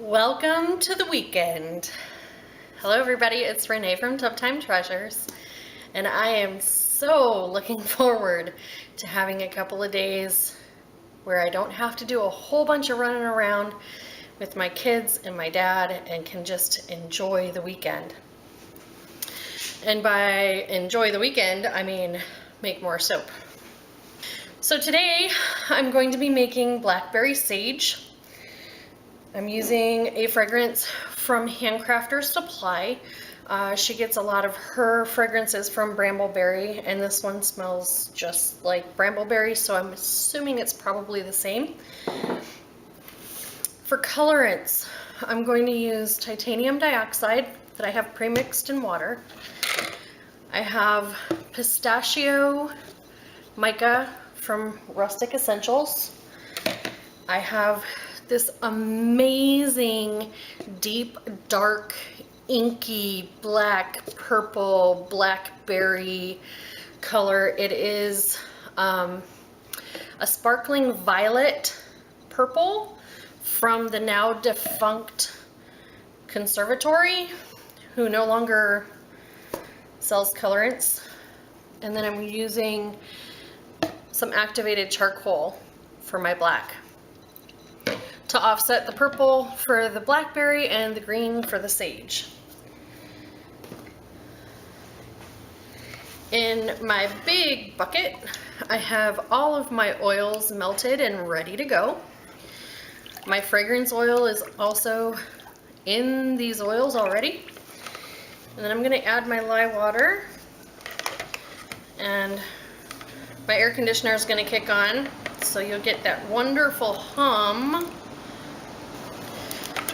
Welcome to the weekend. Hello everybody, it's Renee from Tub Time Treasures, and I am so looking forward to having a couple of days where I don't have to do a whole bunch of running around with my kids and my dad and can just enjoy the weekend. And by enjoy the weekend, I mean make more soap. So today I'm going to be making Blackberry Sage. I'm using a fragrance from Handcrafter's Supply. She gets a lot of her fragrances from Brambleberry, and this one smells just like Brambleberry, so I'm assuming it's probably the same. For colorants, I'm going to use titanium dioxide that I have pre-mixed in water. I have pistachio mica from Rustic Essentials. I have this amazing deep dark inky black purple blackberry color. It is a sparkling violet purple from the now defunct conservatory, who no longer sells colorants. And then I'm using some activated charcoal for my black to offset the purple for the blackberry and the green for the sage. In my big bucket, I have all of my oils melted and ready to go. My fragrance oil is also in these oils already. And then I'm going to add my lye water, and my air conditioner is going to kick on, so you'll get that wonderful hum.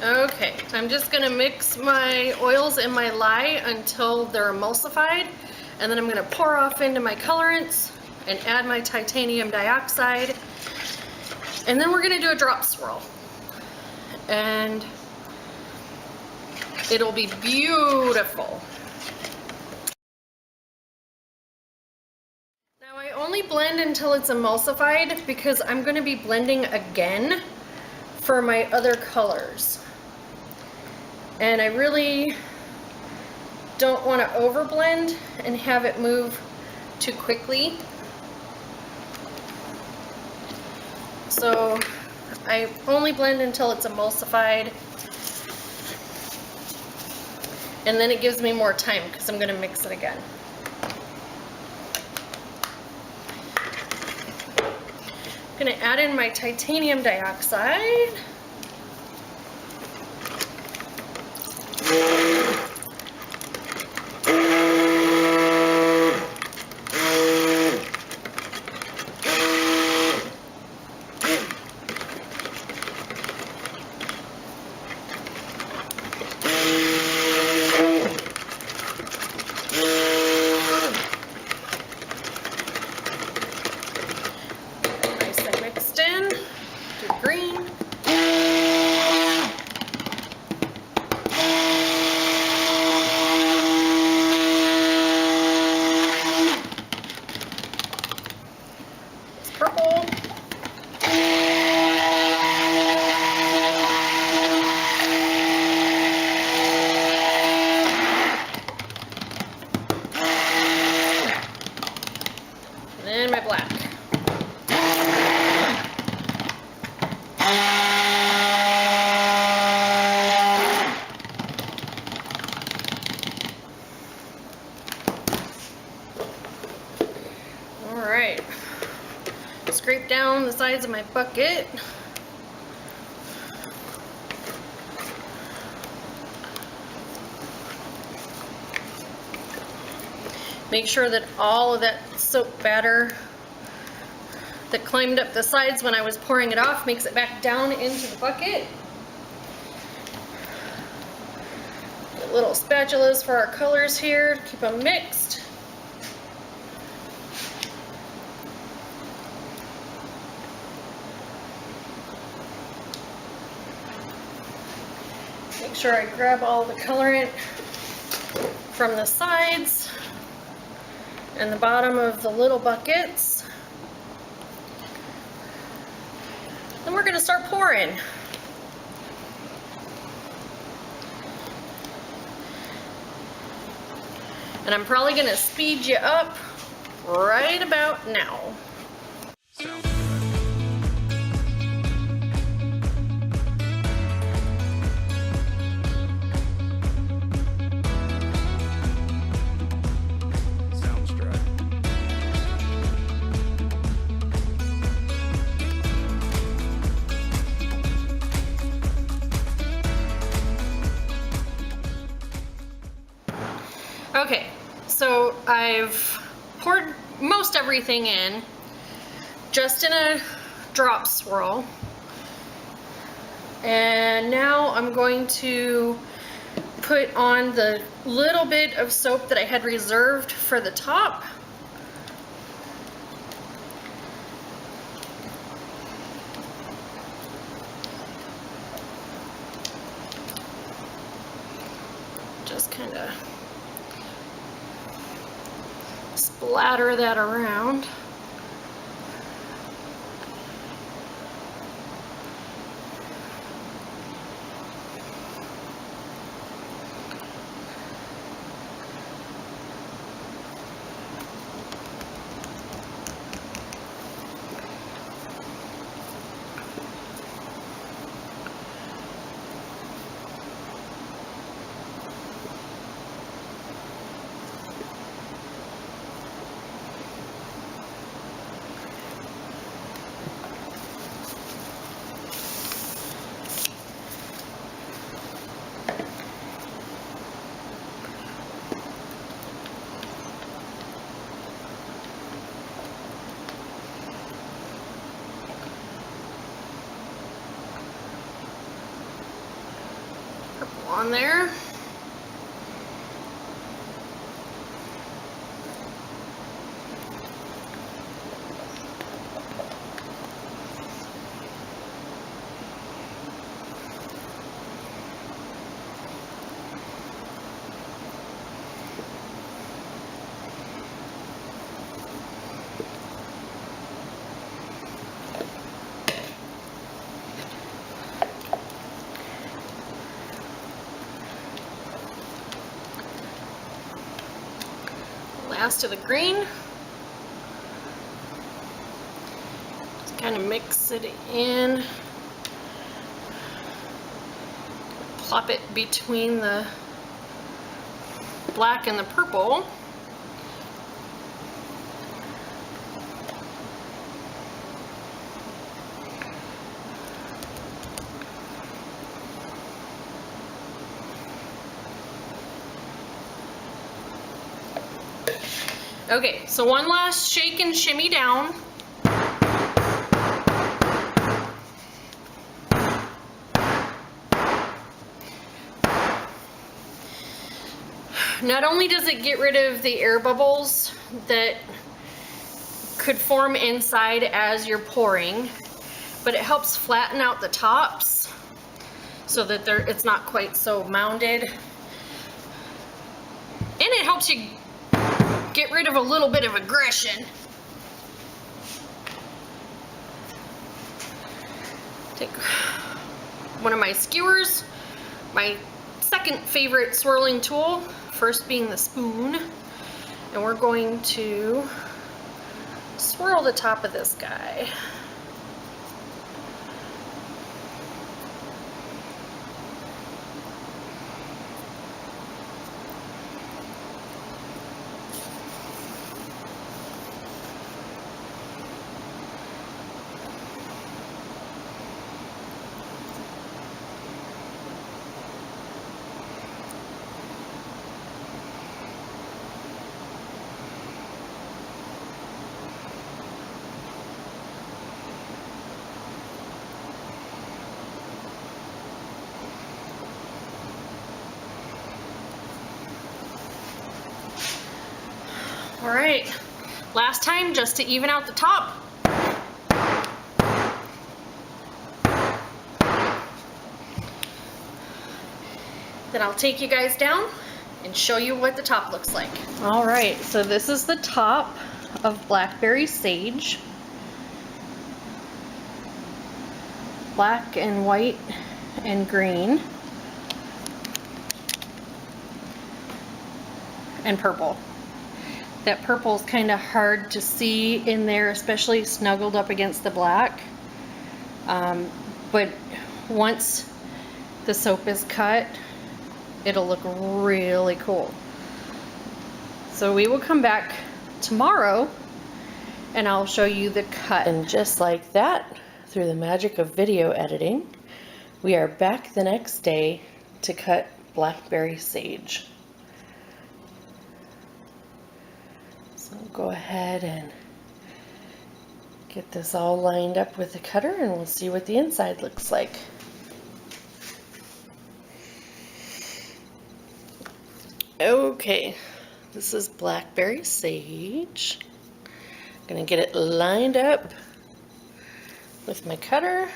Okay, I'm just going to mix my oils and my lye until they're emulsified, and then I'm going to pour off into my colorants and add my titanium dioxide, and then we're going to do a drop swirl, and it'll be beautiful. Now I only blend until it's emulsified because I'm going to be blending again for my other colors. And I really don't want to overblend and have it move too quickly. So I only blend until it's emulsified. And then it gives me more time because I'm going to mix it again. I'm going to add in my titanium dioxide. Nice and mixed in. Do green. Purple. And then my black. All right. Scrape down the sides of my bucket. Make sure that all of that soap batter that climbed up the sides when I was pouring it off makes it back down into the bucket. Get little spatulas for our colors here to keep them mixed. Make sure I grab all the colorant from the sides and the bottom of the little buckets. Then we're going to start pouring. And I'm probably gonna speed you up right about now. Okay, so I've poured most everything in, just in a drop swirl. And now I'm going to put on the little bit of soap that I had reserved for the top. Just kind of splatter that around. On there. Last of the green. Just kind of mix it in. Plop it between the black and the purple. Okay, so one last shake and shimmy down. Not only does it get rid of the air bubbles that could form inside as you're pouring, but it helps flatten out the tops so that it's not quite so mounded. And it helps you get rid of a little bit of aggression. Take one of my skewers, my second favorite swirling tool, first being the spoon, and we're going to swirl the top of this guy. All right, last time just to even out the top. Then I'll take you guys down and show you what the top looks like. All right, so this is the top of Blackberry Sage. Black and white and green and purple. That purple is kind of hard to see in there, especially snuggled up against the black. But once the soap is cut, it'll look really cool. So we will come back tomorrow and I'll show you the cut. And just like that, through the magic of video editing, we are back the next day to cut Blackberry Sage. So go ahead and get this all lined up with the cutter and we'll see what the inside looks like. Okay, this is Blackberry Sage. I'm gonna get it lined up with my cutter.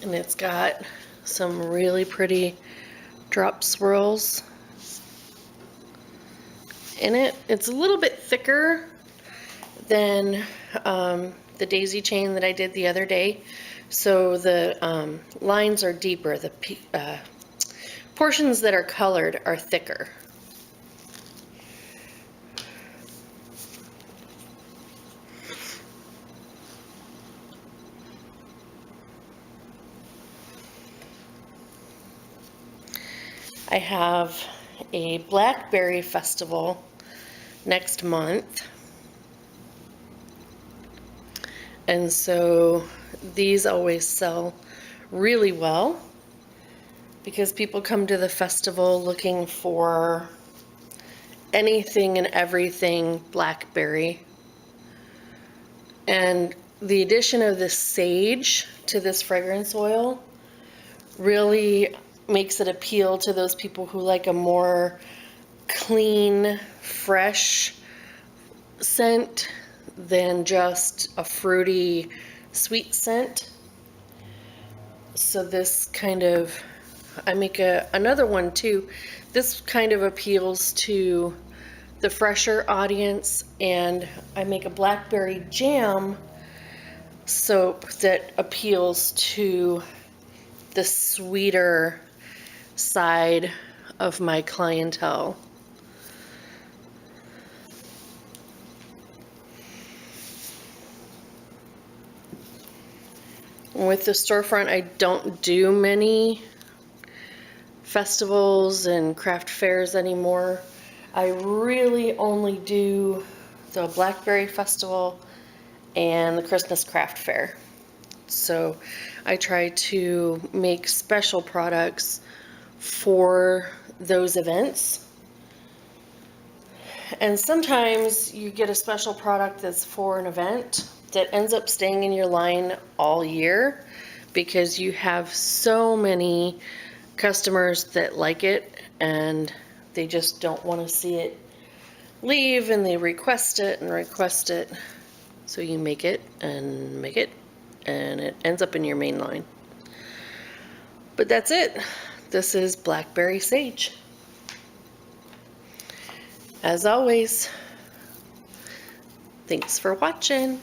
And it's got some really pretty drop swirls in it. It's a little bit thicker than the daisy chain that I did the other day, so the lines are deeper. The portions that are colored are thicker. I have a Blackberry festival next month, and so these always sell really well because people come to the festival looking for anything and everything blackberry. And the addition of this sage to this fragrance oil really makes it appeal to those people who like a more clean, fresh scent than just a fruity, sweet scent. So this kind of, I make another one too. This kind of appeals to the fresher audience, and I make a blackberry jam soap that appeals to the sweeter side of my clientele. With the storefront, I don't do many festivals and craft fairs anymore. I really only do the Blackberry Festival and the Christmas Craft Fair. So I try to make special products for those events. And sometimes you get a special product that's for an event that ends up staying in your line all year because you have so many customers that like it and they just don't want to see it leave, and they request it and request it. So you make it and make it, and it ends up in your main line. But that's it. This is Blackberry Sage. As always, thanks for watching.